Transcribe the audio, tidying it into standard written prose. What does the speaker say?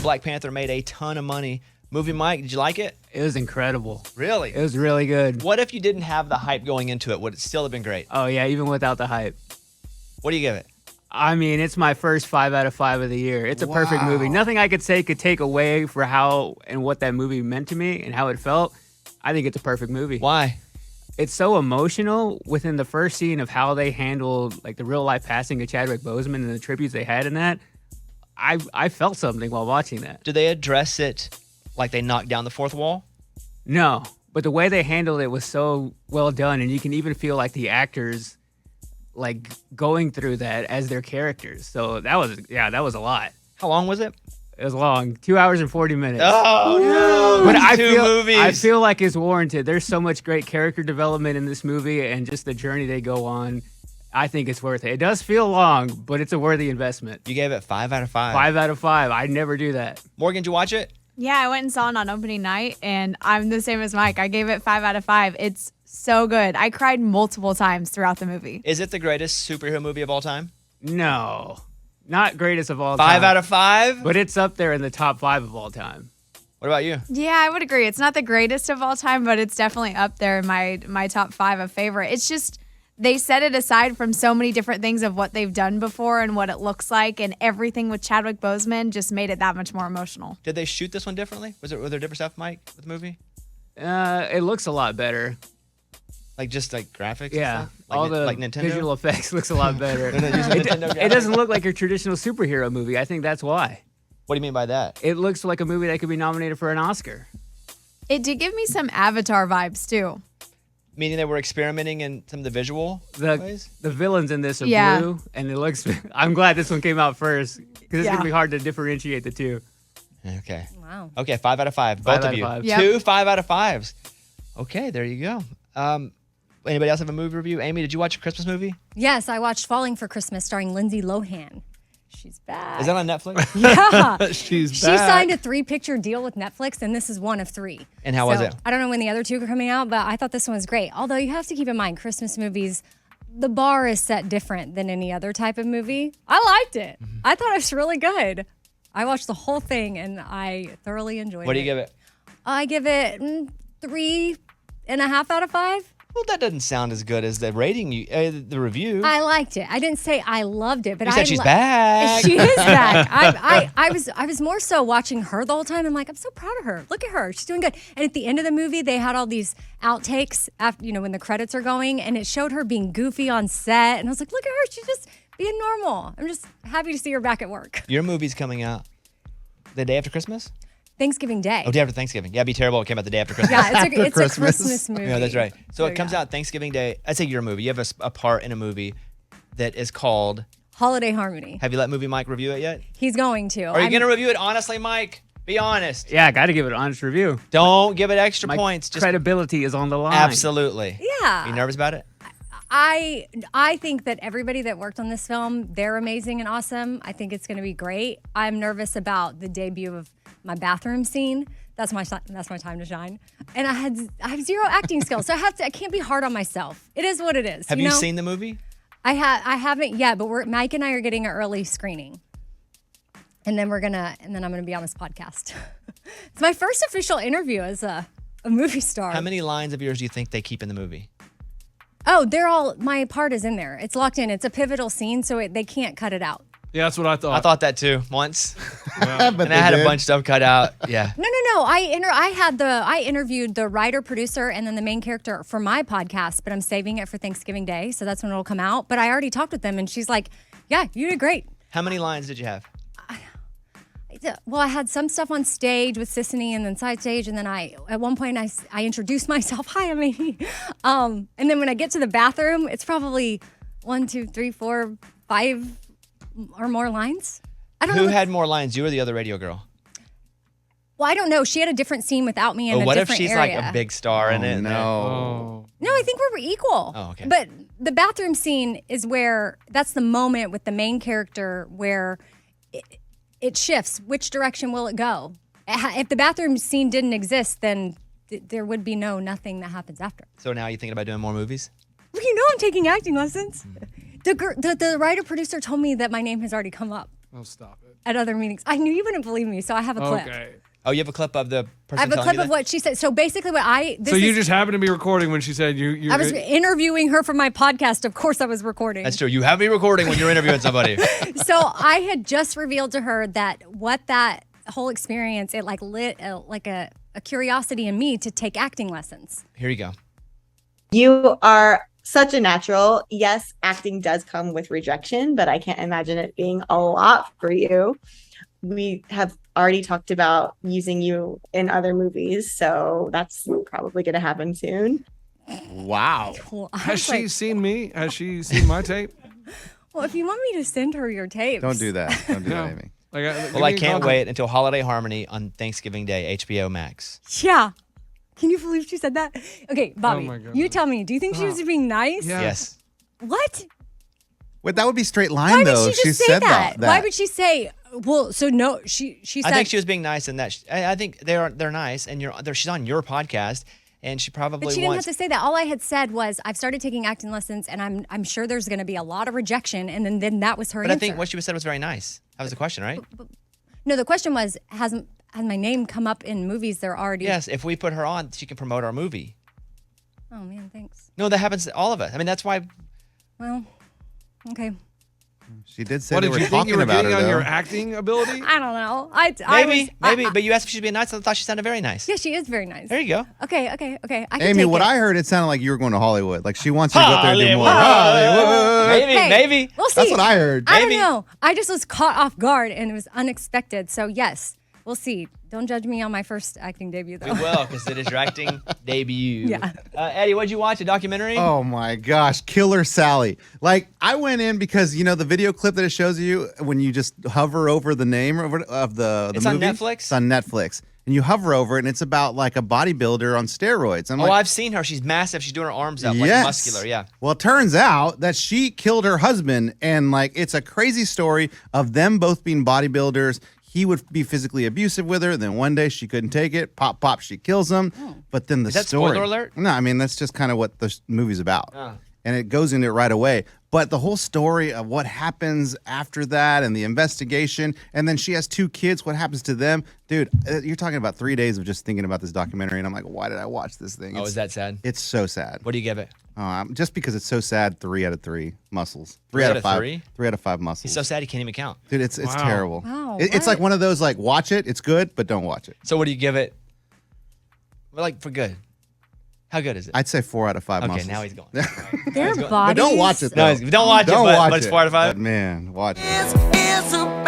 Black Panther made a ton of money. Movie Mike, did you like it? It was incredible. Really? It was really good. What if you didn't have the hype going into it? Would it still have been great? Oh, yeah, even without the hype. What do you give it? I mean, it's my first 5 out of 5 of the year. It's a perfect movie. Nothing I could say could take away for how and what that movie meant to me and how it felt. I think it's a perfect movie. Why? It's so emotional within the first scene of how they handled like the real life passing of Chadwick Boseman and the tributes they had in that. I felt something while watching that. Did they address it like they knocked down the fourth wall? No, but the way they handled it was so well done, and you can even feel like the actors like going through that as their characters. So that was a lot. How long was it? It was long, 2 hours and 40 minutes. Oh no! But movies. I feel like it's warranted. There's so much great character development in this movie, and just the journey they go on. I think it's worth it. It does feel long, but it's a worthy investment. You gave it 5 out of 5. 5 out of 5. I never do that. Morgan, did you watch it? Yeah, I went and saw it on opening night, and I'm the same as Mike. I gave it 5 out of 5. It's so good. I cried multiple times throughout the movie. Is it the greatest superhero movie of all time? No, not greatest of all time. 5 out of 5? But it's up there in the top 5 of all time. What about you? Yeah, I would agree. It's not the greatest of all time, but it's definitely up there in my top 5 of favorite. It's just they set it aside from so many different things of what they've done before and what it looks like, and everything with Chadwick Boseman just made it that much more emotional. Did they shoot this one differently? Were there different stuff, Mike, with the movie? It looks a lot better. Like just like graphics? Yeah, and stuff? Like, all the like Nintendo? visual effects looks a lot better. They're not using Nintendo It doesn't look like a traditional superhero movie. I think that's why. What do you mean by that? It looks like a movie that could be nominated for an Oscar. It did give me some Avatar vibes too. Meaning they were experimenting in some of the visual ways? The villains in this are Yeah. blue, and it looks. I'm glad this one came out first because it's Yeah. gonna be hard to differentiate the two. Okay. Wow. Okay, 5 out of 5. 5 Both out of of you. 5. Yep. 2 5 out of 5s. Okay, there you go. Anybody else have a movie review? Amy, did you watch a Christmas movie? Yes, I watched Falling for Christmas starring Lindsay Lohan. She's back. Is that on Netflix? Yeah. She's She signed a 3-picture deal with Netflix, and this is one of 3. And how was it? I don't know when the other 2 are coming out, but I thought this one was great. Although you have to keep in mind, Christmas movies, the bar is set different than any other type of movie. I liked it. I thought it was really good. I watched the whole thing, and I thoroughly enjoyed it. What do you give it? I give it 3.5 out of 5. Well, that doesn't sound as good as the rating, the review. I liked it. I didn't say I loved it, but You said she's back. She is back. I was more so watching her the whole time. I'm like, I'm so proud of her. Look at her. She's doing good. And at the end of the movie, they had all these outtakes after, when the credits are going, and it showed her being goofy on set. And I was like, look at her. She's just being normal. I'm just happy to see her back at work. Your movie's coming out the day after Christmas? Thanksgiving Day. Oh, day after Thanksgiving. Yeah, it'd be terrible if it came out the day after Christmas. Yeah, it's a Christmas. Christmas movie. Yeah, that's right. So it comes yeah. out Thanksgiving Day. I'd say your movie. You have a part in a movie that is called... Holiday Harmony. Have you let Movie Mike review it yet? He's going to. Are you going to review it honestly, Mike? Be honest. Yeah, I got to give it an honest review. Don't give it extra My points. Just credibility is on the line. absolutely. Yeah. Are you nervous about it? I think that everybody that worked on this film, they're amazing and awesome. I think it's going to be great. I'm nervous about the debut of my bathroom scene. That's my time to shine. And I have zero acting skills, so I can't be hard on myself. It is what it is. Have you seen the movie? I haven't yet, but Mike and I are getting an early screening. And then I'm gonna be on this podcast. It's my first official interview as a movie star. How many lines of yours do you think they keep in the movie? Oh, my part is in there. It's locked in. It's a pivotal scene, so they can't cut it out. Yeah, that's what I thought. I thought that too once. But And I had a bunch of stuff cut out. Yeah. No. I interviewed the writer, producer, and then the main character for my podcast, but I'm saving it for Thanksgiving Day, so that's when it'll come out. But I already talked with them, and she's like, "Yeah, you did great." How many lines did you have? Well, I had some stuff on stage with Sissany and then side stage. And then at one point I introduced myself. Hi, I'm Amy. And then when I get to the bathroom, it's probably 1, 2, 3, 4, 5 or more lines. I don't know. Who had more lines, you or the other radio girl? Well, I don't know. She had a different scene without me in a What if different she's area. like a big star in it? No. No, I think we were equal. Oh, okay. But the bathroom scene is where that's the moment with the main character where it shifts. Which direction will it go? If the bathroom scene didn't exist, then there would be nothing that happens after. So now you thinking about doing more movies? Well, I'm taking acting lessons. The writer producer told me that my name has already come up. Oh, stop it. at other meetings. I knew you wouldn't believe me, so I have a clip. Okay. Oh, you have a clip of the person I have a telling clip you of that? what she said. So basically, So you just happened to be recording when she said you. I was interviewing her for my podcast. Of course, I was recording. That's true. You have me recording when you're interviewing somebody. So I had just revealed to her that that whole experience, it like lit a curiosity in me to take acting lessons. Here you go. You are such a natural. Yes, acting does come with rejection, but I can't imagine it being a lot for you. We have already talked about using you in other movies, so that's probably going to happen soon. Wow. Well, I Has was she like, seen me? Has she seen my tape? well, if you want me to send her your tapes. Don't do that. Don't do No. that, Amy. Well, I can't wait until Holiday Harmony on Thanksgiving Day, HBO Max. Yeah. Can you believe she said that? Okay, Bobby, my goodness. you tell me. Do you think she was being nice? Yeah. Yes. What? Wait, that would be straight line, Why though. would she if just say said that? that. Why would she say? Well, so no, she said. I think she was being nice in that. I think they're nice, and she's on your podcast, and she probably But she didn't have wants. to say that. All I had said was, I've started taking acting lessons, and I'm sure there's going to be a lot of rejection. And then that was her But I answer. think what she said was very nice. That was the question, right? No, the question was, has my name come up in movies they're already? Yes. If we put her on, she can promote our movie. Oh man, thanks. No, that happens to all of us. I mean, that's why. Well, okay. She did say What they did were you think talking you were about getting her, on though. your acting ability? I don't know. I Maybe, was, but you asked if she's being nice. I thought she sounded very nice. Yeah, she is very nice. There you go. Okay. I can Amy, take what it. I heard, it sounded like you were going to Hollywood. Like she wants you to go up there and do more. Hollywood. Maybe, Hey, maybe. We'll see. That's what I heard. I Maybe. don't know. I just was caught off guard and it was unexpected. So yes, we'll see. Don't judge me on my first acting debut though. We will, because it is your acting debut. Yeah. Eddie, what'd you watch? A documentary? Oh my gosh, Killer Sally. Like I went in because the video clip that it shows you when you just hover over the name of the It's on movie. Netflix? It's on Netflix. And you hover over it and it's about like a bodybuilder on steroids. I'm Oh, like, I've seen her. She's massive. She's doing her arms up, like yes. muscular. Yeah. Well, it turns out that she killed her husband, and like it's a crazy story of them both being bodybuilders. He would be physically abusive with her. Then one day she couldn't take it. Pop, she kills him. But then the Is that story. spoiler alert? No, I mean that's just kind of what the movie's about, Oh. and it goes into it right away. But the whole story of what happens after that and the investigation, and then she has 2 kids. What happens to them, dude? You're talking about 3 days of just thinking about this documentary, and I'm like, why did I watch this thing? Oh, is that sad? It's so sad. What do you give it? Just because it's so sad, 3 out of 3 muscles. 3 out out of 5. of 3? 3 out of 5 muscles. He's so sad he can't even count. Dude, it's Wow. terrible. Wow, It's like what? one of those like watch it, it's good, but don't watch it. So what do you give it? Well, like for good. How good is it? I'd say 4 out of 5 Okay, muscles. now he's going. Their going. bodies. But don't watch it. No, Though. don't watch it, Don't but watch it's it. 4 out of 5. But man, watch it. It's about